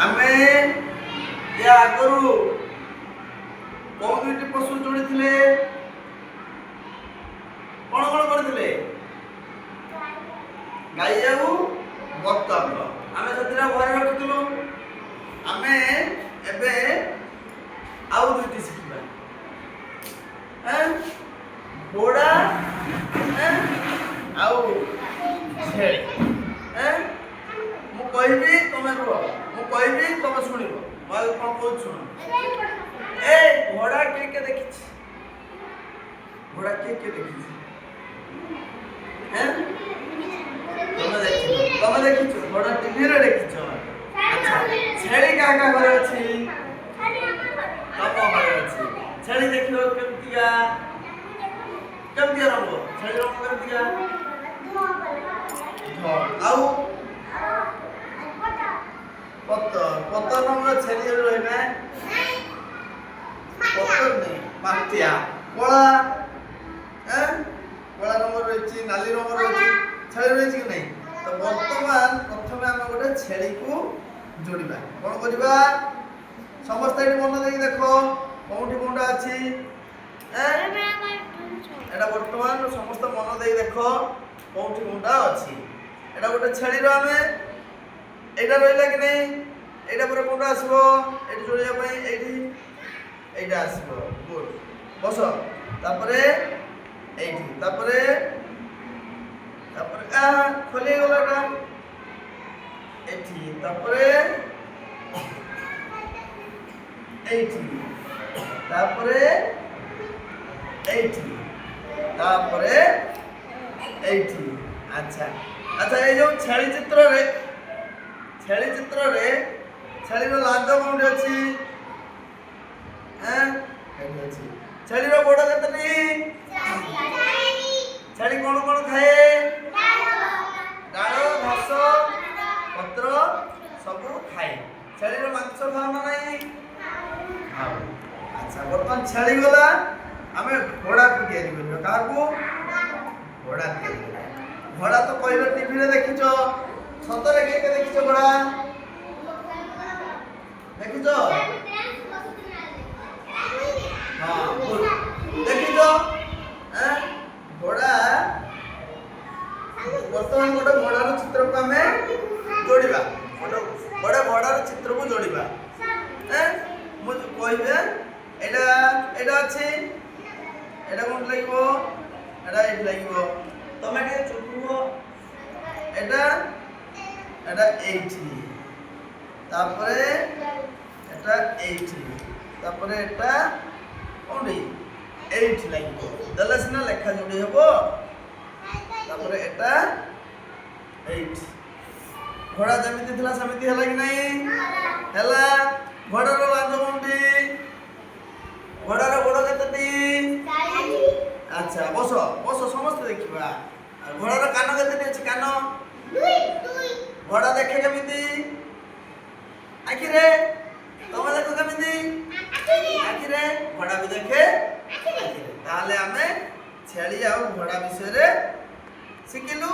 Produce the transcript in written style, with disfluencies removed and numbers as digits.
ଆମେ या आगरू कौन दुईटी पशु जोड़ी कौन कौन करथिले गाई आउ बतक आमे सतिरा घरे रखितलु आमे एबे आउ दुईटी शिखिबा घोड़ा आउ छेली मु कहबी तमे रुह मु कहबी तमे सुनिबो मैं कौन कहू सुन ए घोड़ा के देखी घोड़ा के देखी हैं तमे देखी घोड़ा टीवी रे देखी अच्छा छेली का घरे अछि तम घरे अछि छेली देखियो केमतिया रंग छेली रंग केमतिया आउ पत्तर रंग छेली रहे ना पत्तर नहीं माटिया कला कला रंग रही नाली रंग रही छेली रही कि नहीं तो वर्तमान प्रथम आम गोटे छेली को जोड़िबा कौन करबा समस्त एटी मन देख देख कौटी कोनटा अछि एटा वर्तमान समस्त मन देख देख कौटी कोनटा अछि एटा गोटे छेली रो आमे एटा रहिला कि नहीं एटा पर कोनटा आसीबो एटी जोड़िया पई एटा आसीबो गुड बस तापरे एटी तापरे खोली गलाटा एटी तापरे एटी तापरे एटी तापरे एटी अच्छा अच्छा ये जो छेली चित्र रे छेली रो लांज कोनटे अछि एटी अछि छेली रो गोड़ केतनी छेली कोन कोन खाए डाल घास पत्र सब खाए छेली रो मांस खाओ ना नहीं खाओ अच्छा बर्तमान छेली गला आमे घोड़ा को तैयारी करियो काकू घोड़ा तैयारी घोड़ा तो कहलो टीवी रे देखिछो सतरे के देखिछो घोड़ा देखिछो हां देखिछो घोड़ा वर्तमान गोटे घोड़ार चित्र को हमें जोड़िबा गोटे घोड़ार चित्र को जोड़िबा मु कहबे एटा अछि एटा कोन लागबो एटा एट लागबो तमे के चुकुबो एटा 80 तापरे एटा 80 तापरे एटा कोंडी 8 लागबो दला सिना लेखा जोड़ी हबो तापरे एटा 8 घोड़ा जमिति थिला समिति हला कि नहीं हला घोड़ा रो लांज कोंडी घोड़ा रो गोड़ केतटी 40 अच्छा बस समस्त देखिबा घोड़ा रो कान केतटी अछि कान 2 घोड़ा देखे केमिति आखि रे तमे देखो केमिति आखि रे घोड़ा भी देखे आखि रे ताले हमें छेली आ घोड़ा विषय रे सिखिलु।